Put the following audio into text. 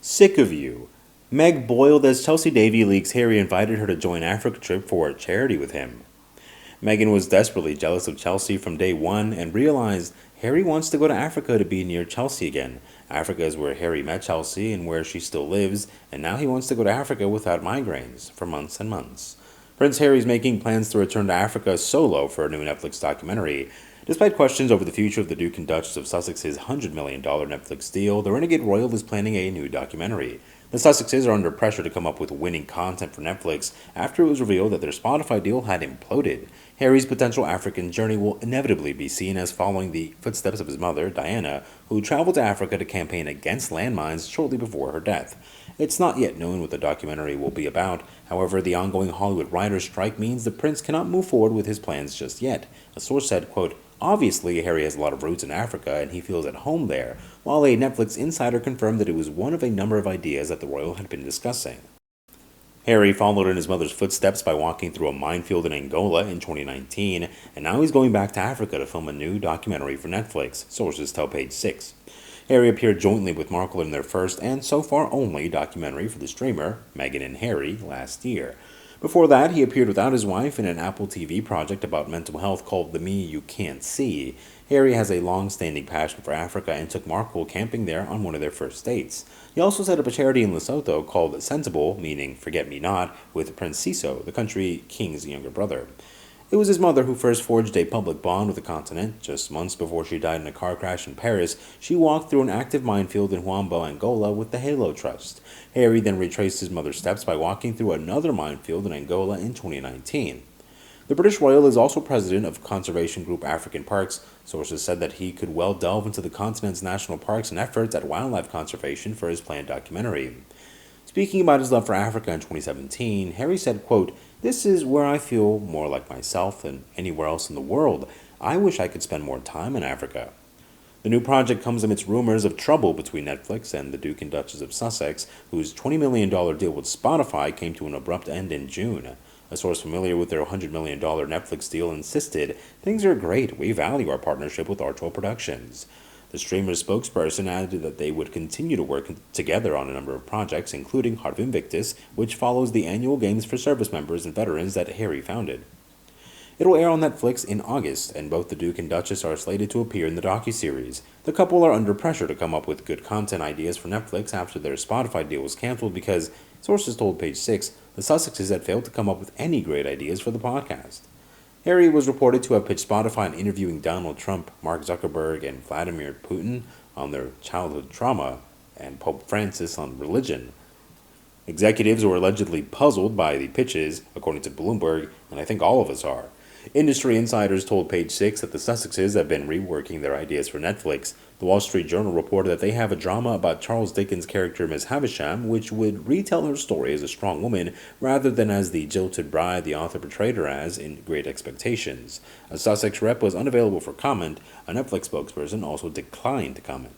Sick of you. Meg boiled as Chelsy Devy leaks Harry invited her to join Africa trip for a charity with him. Meghan was desperately jealous of Chelsy from day one and realized Harry wants to go to Africa to be near Chelsy again. Africa is where Harry met Chelsy and where she still lives, and now he wants to go to Africa without migraines for months and months. Prince Harry's making plans to return to Africa solo for a new Netflix documentary. Despite questions over the future of the Duke and Duchess of Sussex's $100 million Netflix deal, the Renegade Royal is planning a new documentary. The Sussexes are under pressure to come up with winning content for Netflix after it was revealed that their Spotify deal had imploded. Harry's potential African journey will inevitably be seen as following the footsteps of his mother, Diana, who traveled to Africa to campaign against landmines shortly before her death. It's not yet known what the documentary will be about. However, the ongoing Hollywood writers' strike means the prince cannot move forward with his plans just yet. A source said, quote, "Obviously, Harry has a lot of roots in Africa and he feels at home there," while a Netflix insider confirmed that it was one of a number of ideas that the royal had been discussing. Harry followed in his mother's footsteps by walking through a minefield in Angola in 2019, and now he's going back to Africa to film a new documentary for Netflix, sources tell Page 6. Harry appeared jointly with Markle in their first, and so far only, documentary for the streamer, Meghan and Harry, last year. Before that, he appeared without his wife in an Apple TV project about mental health called The Me You Can't See. Harry has a long-standing passion for Africa and took Markle camping there on one of their first dates. He also set up a charity in Lesotho called Sensible, meaning Forget Me Not, with Prince Siso, the country king's younger brother. It was his mother who first forged a public bond with the continent. Just months before she died in a car crash in Paris, she walked through an active minefield in Huambo, Angola with the Halo Trust. Harry then retraced his mother's steps by walking through another minefield in Angola in 2019. The British royal is also president of conservation group African Parks. Sources said that he could well delve into the continent's national parks and efforts at wildlife conservation for his planned documentary. Speaking about his love for Africa in 2017, Harry said, quote, "This is where I feel more like myself than anywhere else in the world. I wish I could spend more time in Africa." The new project comes amidst rumors of trouble between Netflix and the Duke and Duchess of Sussex, whose $20 million deal with Spotify came to an abrupt end in June. A source familiar with their $100 million Netflix deal insisted, "Things are great. We value our partnership with Archwell Productions." The streamer's spokesperson added that they would continue to work together on a number of projects, including Heart of Invictus, which follows the annual games for service members and veterans that Harry founded. It will air on Netflix in August, and both the Duke and Duchess are slated to appear in the docuseries. The couple are under pressure to come up with good content ideas for Netflix after their Spotify deal was canceled because, sources told Page 6, the Sussexes had failed to come up with any great ideas for the podcast. Harry was reported to have pitched Spotify in interviewing Donald Trump, Mark Zuckerberg, and Vladimir Putin on their childhood trauma, and Pope Francis on religion. Executives were allegedly puzzled by the pitches, according to Bloomberg, and I think all of us are. Industry insiders told Page 6 that the Sussexes have been reworking their ideas for Netflix. The Wall Street Journal reported that they have a drama about Charles Dickens' character Miss Havisham, which would retell her story as a strong woman rather than as the jilted bride the author portrayed her as in Great Expectations. A Sussex rep was unavailable for comment. A Netflix spokesperson also declined to comment.